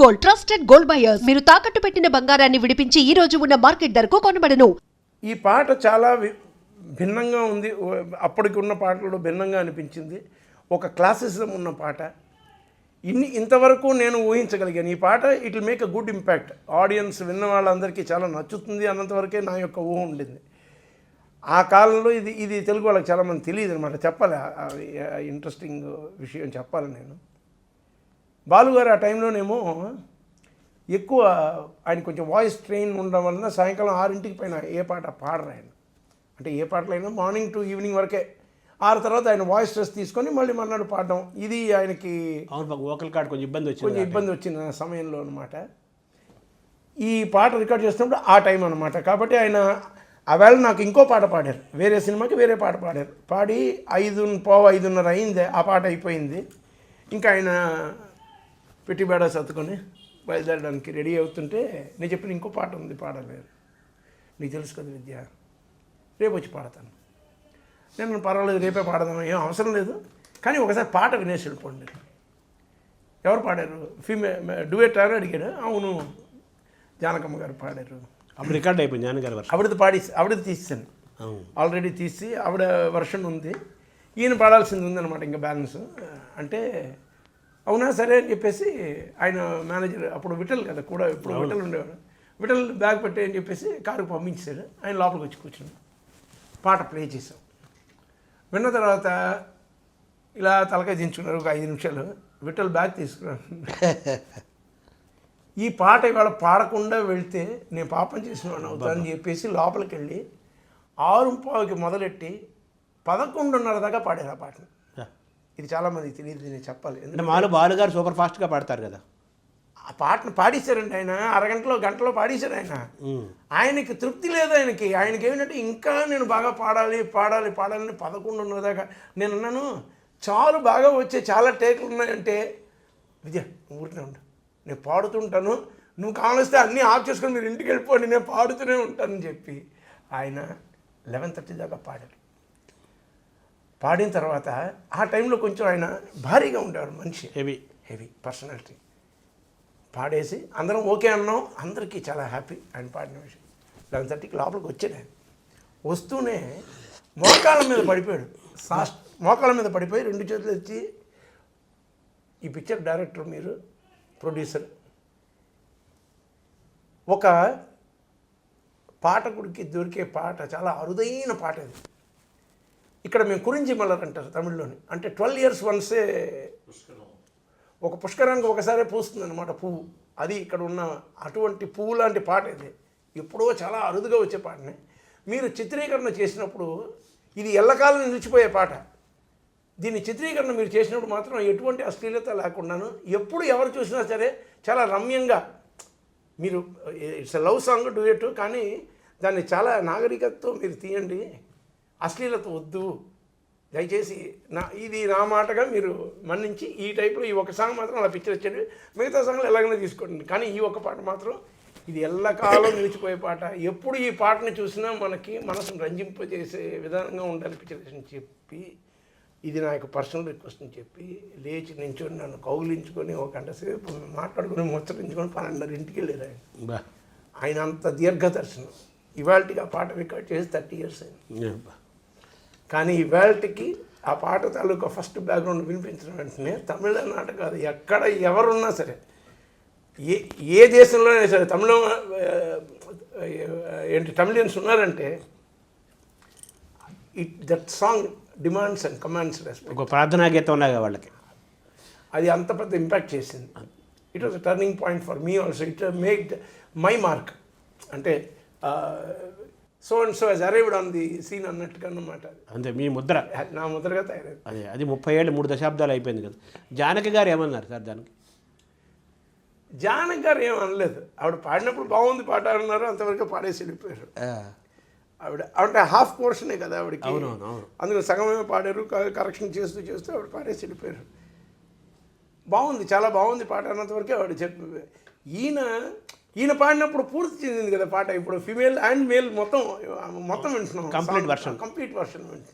Gold, trusted gold buyers. మీరు తాకట్టు పెట్టిన బంగారాన్ని విడిపించి ఈ రోజు ఉన్న మార్కెట్ ధరకు కొనబడను. ఈ పాట చాలా భిన్నంగా ఉంది. అప్పటికి ఉన్న పాటలు భిన్నంగా అనిపించింది. ఒక క్లాసిజం ఉన్న పాట. ఇంతవరకు నేను ఊహించగలిగాను ఈ పాట it will make a good impact. Audience విన్న వాళ్ళందరికీ చాలా నచ్చుతుంది అన్నంతవరకే నా యొక్క ఊహ ఉండింది. ఆ కాలంలో ఇది తెలుగు వాళ్ళకి చాలామంది తెలియదు అనమాట. చెప్పాలి, ఇంట్రెస్టింగ్ విషయం చెప్పాలి. నేను బాలుగారు ఆ టైంలోనేమో ఎక్కువ ఆయన కొంచెం వాయిస్ ట్రైన్ ఉండడం వలన సాయంకాలం 6 పైన ఏ పాట పాడరు ఆయన. అంటే ఏ పాటలైనా మార్నింగ్ టు ఈవినింగ్ వరకే. 6 తర్వాత ఆయన వాయిస్ స్ట్రెస్ తీసుకొని మళ్ళీ మర్నాడు పాడడం. ఇది ఆయనకి వోకల్ కార్డ్ కొంచెం ఇబ్బంది వచ్చిన సమయంలో అనమాట. ఈ పాట రికార్డ్ చేస్తున్నప్పుడు ఆ టైం అనమాట. కాబట్టి ఆయన ఆవేళ నాకు ఇంకో పాట పాడారు. వేరే సినిమాకి వేరే పాట పాడారు. పాడి 5:30 అయింది. ఆ పాట అయిపోయింది. ఇంకా ఆయన పెట్టి బేడా సర్దుకొని బయలుదేరడానికి రెడీ అవుతుంటే నేను చెప్పిన ఇంకో పాట ఉంది, పాడలేదు. నీకు తెలుసు కదా విద్య, రేపు వచ్చి పాడతాను. నేను పర్వాలేదు రేపే పాడదాం, ఏం అవసరం లేదు, కానీ ఒకసారి పాట వినేసి వెళ్ళిపోండి. ఎవరు పాడారు? డ్యూయెట్ అని అడిగాడు. అవును, జానకమ్మ గారు పాడారు. అప్పుడు రికార్డ్ అయిపోయింది జానకి గారు. ఆవిడది తీసాను, ఆల్రెడీ తీసి ఆవిడ వర్షన్ ఉంది. ఈయన పాడాల్సింది ఉందన్నమాట ఇంకా బ్యాలెన్స్. అంటే అవునా సరే అని చెప్పేసి ఆయన మేనేజర్, అప్పుడు విఠల్ కదా కూడా, ఇప్పుడు విఠల్ ఉండేవాడు. విఠల్ బ్యాగ్ పెట్టే అని చెప్పేసి కారుకు పంపించాడు. ఆయన లోపలికి వచ్చి కూర్చున్నాడు. పాట ప్లే చేసాం. విన్న తర్వాత ఇలా తలకాయ దించుకున్నారు ఒక 5 నిమిషాలు. విఠల్ బ్యాగ్ తీసుకున్నాను. ఈ పాట ఇవాళ పాడకుండా వెళ్తే నేను పాపం చేసిన వాడిని అవుతానని చెప్పేసి లోపలికి వెళ్ళి 6:15కి మొదలెట్టి 11:30 దాకా పాడారు ఆ పాటను. ఇది చాలామందికి తెలియదు, నేను చెప్పాలి. ఎందుకంటే బాలుగారు సూపర్ ఫాస్ట్గా పాడతారు కదా. ఆ పాటను పాడేశారండి ఆయన. గంటలో పాడేశారు ఆయన. ఆయనకి తృప్తి లేదు. ఆయనకి ఏమిటంటే ఇంకా నేను బాగా పాడాలని 11:30 దాకా. నేను అన్నాను, చాలు బాగా వచ్చే చాలా టేకులు ఉన్నాయంటే, విద్య ఊరినే ఉండు, నేను పాడుతుంటాను, నువ్వు కావలిస్తే అన్నీ ఆఫ్ చేసుకొని మీరు ఇంటికి వెళ్ళిపోండి, నేను పాడుతూనే ఉంటానని చెప్పి ఆయన 11:30 దాకా పాడారు. పాడిన తర్వాత ఆ టైంలో కొంచెం ఆయన భారీగా ఉండేవాడు మనిషి, హెవీ పర్సనాలిటీ. పాడేసి అందరం ఓకే అన్నాం. అందరికీ చాలా హ్యాపీ ఆయన పాడిన విషయం. 11:30కి లోపలికి వచ్చాడు. ఆయన వస్తూనే మోకాళ్ళ మీద పడిపోయాడు. మోకాళ్ళ మీద పడిపోయి 2 చేతులు ఎత్తి, ఈ పిక్చర్ డైరెక్టర్ మీరు, ప్రొడ్యూసర్, ఒక పాఠకుడికి దొరికే పాట చాలా అరుదైన పాట అది. ఇక్కడ మేము కురించి మల్లర్ అంటారు తమిళ్లోని. అంటే 12 years వన్సే ఒక పుష్కరానికి ఒకసారి పూస్తుంది అనమాట పువ్వు. అది ఇక్కడ ఉన్న అటువంటి పువ్వు లాంటి పాట ఇది. ఎప్పుడో చాలా అరుదుగా వచ్చే పాటనే మీరు చిత్రీకరణ చేసినప్పుడు ఇది ఎల్లకాలం నిలిచిపోయే పాట. దీన్ని చిత్రీకరణ మీరు చేసినప్పుడు మాత్రం ఎటువంటి అశ్లీలత లేకుండాను ఎప్పుడు ఎవరు చూసినా సరే చాలా రమ్యంగా మీరు, it's a love song duvet, కానీ దాన్ని చాలా నాగరికతతో మీరు తీయండి, అశ్లీలత వద్దు దయచేసి, ఇది నా మాటగా మీరు మన్నించి ఈ టైప్లో ఈ ఒక సాంగ్ మాత్రం అలా పిక్చర్ వచ్చేది. మిగతా సాంగ్లు ఎలాగైనా తీసుకోండి, కానీ ఈ ఒక పాట మాత్రం ఇది ఎల్లకాలం నిలిచిపోయే పాట. ఎప్పుడు ఈ పాటని చూసినా మనకి మనసును రంజింపజేసే విధానంగా ఉండాలి పిక్చర్ అని చెప్పి, ఇది నా యొక్క పర్సనల్ రిక్వెస్ట్ అని చెప్పి లేచి నించుని నన్ను కౌగిలించుకొని ఒక గంట సేపు మాట్లాడుకొని ముచ్చరించుకొని 12:30కి వెళ్ళారు ఆయన. ఆయన అంత దీర్ఘదర్శనం. ఇవాళకి ఆ పాట రికార్డ్ చేసి 30 years అయింది. కానీ ఇవాళకి ఆ పాట తాలూకా ఫస్ట్ బ్యాక్గ్రౌండ్ వినిపించిన వెంటనే తమిళనాట కాదు, ఎక్కడ ఎవరున్నా సరే, ఏ దేశంలోనే సరే, తమిళియన్స్ ఉన్నారంటే that song demands and commands respect. ఒక ప్రార్థనా గీతం లాగా వాళ్ళకి అది అంత పెద్ద ఇంపాక్ట్ చేసింది. It was a turning point for me also. It made my mark. అంటే so and so he's arrived on the scene అన్నట్టుగా అన్నమాట. అంతే, మీ ముద్ర, నా ముద్రగా తయారైంది. అది 30 ఏళ్ళు 3 దశాబ్దాలు అయిపోయింది కదా. జానకి గారు ఏమన్నారు సార్ దానికి? జానకి గారు ఏమనలేదు. ఆవిడ పాడినప్పుడు బాగుంది పాట అన్నారు, అంతవరకు పాడేసి వెళ్ళిపోయారు. ఆవిడ అంటే హాఫ్ పోర్షనే కదా ఆవిడకి, అందులో సగమే పాడారు. కరెక్షన్ చేస్తూ ఆవిడ పాడేసి వెళ్ళిపోయారు. బాగుంది, చాలా బాగుంది పాట అన్నంతవరకే ఆవిడ చెప్పి. ఈయన పాడినప్పుడు పూర్తి చెందింది కదా పాట. ఇప్పుడు ఫీమేల్ అండ్ మేల్ మొత్తం వింటున్నాం, కంప్లీట్ వర్షన్ వింటున్నాం.